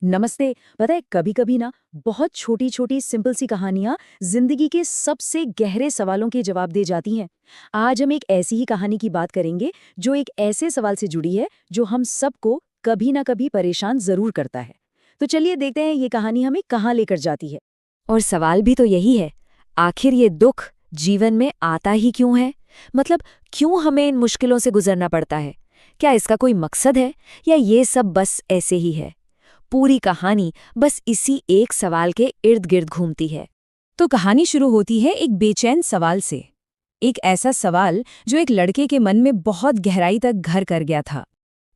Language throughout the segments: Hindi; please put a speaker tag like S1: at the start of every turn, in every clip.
S1: नमस्ते। पता है कभी कभी ना बहुत छोटी छोटी सिंपल सी कहानियां जिंदगी के सबसे गहरे सवालों के जवाब दे जाती हैं। आज हम एक ऐसी ही कहानी की बात करेंगे जो एक ऐसे सवाल से जुड़ी है जो हम सबको कभी ना कभी परेशान जरूर करता है। तो चलिए देखते हैं ये कहानी हमें कहाँ लेकर जाती है।
S2: और सवाल भी तो यही है, आखिर ये दुख जीवन में आता ही क्यों है? मतलब क्यों हमें इन मुश्किलों से गुजरना पड़ता है? क्या इसका कोई मकसद है या ये सब बस ऐसे ही है? पूरी कहानी बस इसी एक सवाल के इर्द गिर्द घूमती है।
S1: तो कहानी शुरू होती है एक बेचैन सवाल से। एक ऐसा सवाल जो एक लड़के के मन में बहुत गहराई तक घर कर गया था।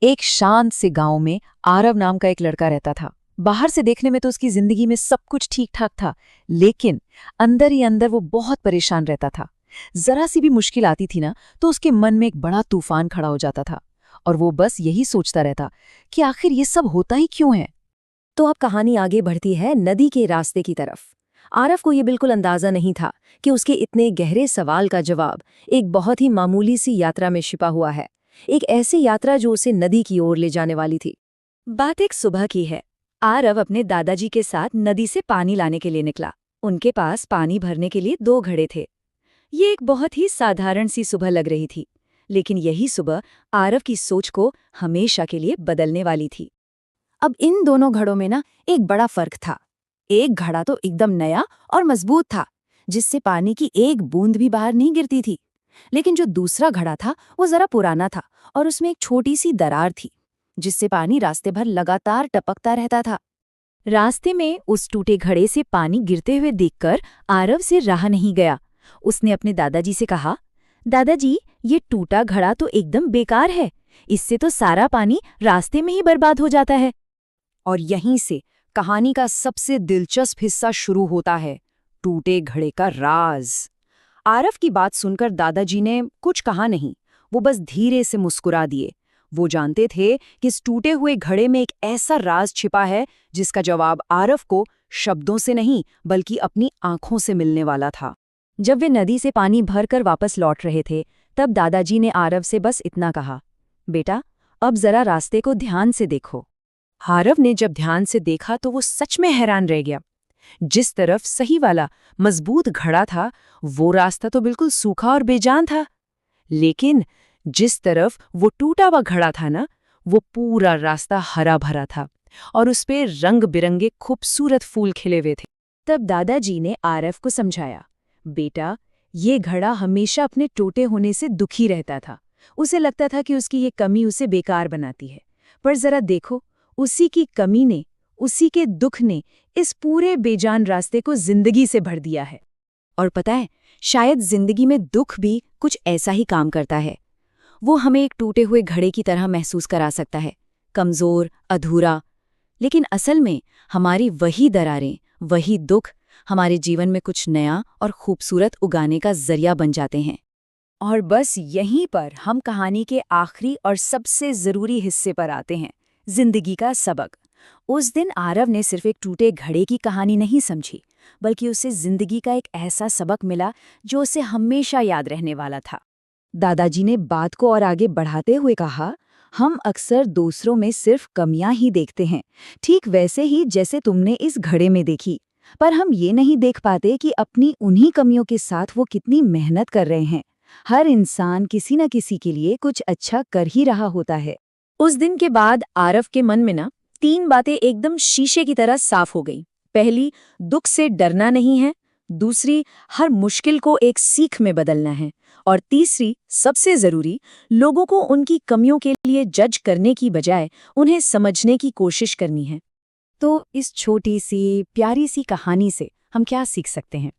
S1: एक शांत से गांव में आरव नाम का एक लड़का रहता था। बाहर से देखने में तो उसकी जिंदगी में सब कुछ ठीक ठाक था, लेकिन अंदर ही अंदर वो बहुत परेशान रहता था। जरा सी भी मुश्किल आती थी ना तो उसके मन में एक बड़ा तूफान खड़ा हो जाता था, और वो बस यही सोचता रहता कि आखिर ये सब होता ही क्यों है। तो अब कहानी आगे बढ़ती है नदी के रास्ते की तरफ। आरव को ये बिल्कुल अंदाजा नहीं था कि उसके इतने गहरे सवाल का जवाब एक बहुत ही मामूली सी यात्रा में छिपा हुआ है। एक ऐसी यात्रा जो उसे नदी की ओर ले जाने वाली थी। बात एक सुबह की है। आरव अपने दादाजी के साथ नदी से पानी लाने के लिए निकला। उनके पास पानी भरने के लिए 2 घड़े थे। ये एक बहुत ही साधारण सी सुबह लग रही थी, लेकिन यही सुबह आरव की सोच को हमेशा के लिए बदलने वाली थी। अब इन दोनों घड़ों में ना एक बड़ा फर्क था। एक घड़ा तो एकदम नया और मजबूत था, जिससे पानी की एक बूंद भी बाहर नहीं गिरती थी। लेकिन जो दूसरा घड़ा था वो जरा पुराना था, और उसमें एक छोटी सी दरार थी, जिससे पानी रास्ते भर लगातार टपकता रहता था। रास्ते में उस टूटे घड़े से पानी गिरते हुए देखकर आरव से रहा नहीं गया। उसने अपने दादाजी से कहा, दादाजी, ये टूटा घड़ा तो एकदम बेकार है। इससे तो सारा पानी रास्ते में ही बर्बाद हो जाता है। और यहीं से कहानी का सबसे दिलचस्प हिस्सा शुरू होता है, टूटे घड़े का राज। आरव की बात सुनकर दादाजी ने कुछ कहा नहीं, वो बस धीरे से मुस्कुरा दिए। वो जानते थे कि इस टूटे हुए घड़े में एक ऐसा राज छिपा है जिसका जवाब आरव को शब्दों से नहीं बल्कि अपनी आंखों से मिलने वाला था। जब वे नदी से पानी भरकर वापस लौट रहे थे, तब दादाजी ने आरव से बस इतना कहा, बेटा, अब जरा रास्ते को ध्यान से देखो। आरव ने जब ध्यान से देखा तो वो सच में हैरान रह गया। जिस तरफ सही वाला मजबूत घड़ा था, वो रास्ता तो बिल्कुल सूखा और बेजान था, लेकिन जिस तरफ वो टूटा हुआ घड़ा था ना, वो पूरा रास्ता हरा भरा था, और उस पे रंग बिरंगे खूबसूरत फूल खिले हुए थे। तब दादाजी ने आरव को समझाया, बेटा, ये घड़ा हमेशा अपने टूटे होने से दुखी रहता था। उसे लगता था कि उसकी ये कमी उसे बेकार बनाती है, पर जरा देखो, उसी की कमी ने, उसी के दुख ने इस पूरे बेजान रास्ते को जिंदगी से भर दिया है। और पता है, शायद जिंदगी में दुख भी कुछ ऐसा ही काम करता है। वो हमें एक टूटे हुए घड़े की तरह महसूस करा सकता है, कमजोर, अधूरा, लेकिन असल में हमारी वही दरारें, वही दुख हमारे जीवन में कुछ नया और खूबसूरत उगाने का जरिया बन जाते हैं। और बस यहीं पर हम कहानी के आखिरी और सबसे जरूरी हिस्से पर आते हैं, जिंदगी का सबक। उस दिन आरव ने सिर्फ एक टूटे घड़े की कहानी नहीं समझी, बल्कि उसे जिंदगी का एक ऐसा सबक मिला जो उसे हमेशा याद रहने वाला था। दादाजी ने बात को और आगे बढ़ाते हुए कहा, हम अक्सर दूसरों में सिर्फ कमियां ही देखते हैं, ठीक वैसे ही जैसे तुमने इस घड़े में देखी। पर हम ये नहीं देख पाते कि अपनी उन्हीं कमियों के साथ वो कितनी मेहनत कर रहे हैं। हर इंसान किसी न किसी के लिए कुछ अच्छा कर ही रहा होता है। उस दिन के बाद आरव के मन में ना 3 बातें एकदम शीशे की तरह साफ हो गई। पहली, दुख से डरना नहीं है। दूसरी, हर मुश्किल को एक सीख में बदलना है। और तीसरी, सबसे जरूरी, लोगों को उनकी कमियों के लिए जज करने की बजाय उन्हें समझने की कोशिश करनी है। तो इस छोटी सी प्यारी सी कहानी से हम क्या सीख सकते हैं?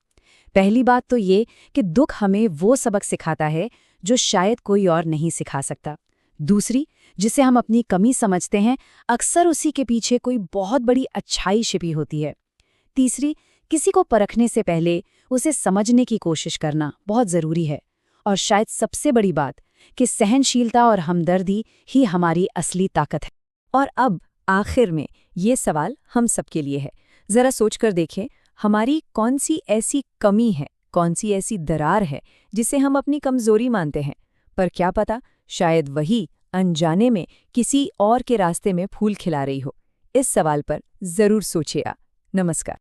S1: पहली बात तो ये कि दुख हमें वो सबक सिखाता है जो शायद कोई और नहीं सिखा सकता। दूसरी, जिसे हम अपनी कमी समझते हैं, अक्सर उसी के पीछे कोई बहुत बड़ी अच्छाई छिपी होती है। तीसरी, किसी को परखने से पहले उसे समझने की कोशिश करना बहुत जरूरी है। और शायद सबसे बड़ी बात कि सहनशीलता और हमदर्दी ही हमारी असली ताकत है। और अब आखिर में ये सवाल हम सबके लिए है। जरा सोचकर देखें, हमारी कौन सी ऐसी कमी है, कौन सी ऐसी दरार है जिसे हम अपनी कमजोरी मानते हैं, पर क्या पता शायद वही अनजाने में किसी और के रास्ते में फूल खिला रही हो। इस सवाल पर जरूर सोचिएगा। नमस्कार।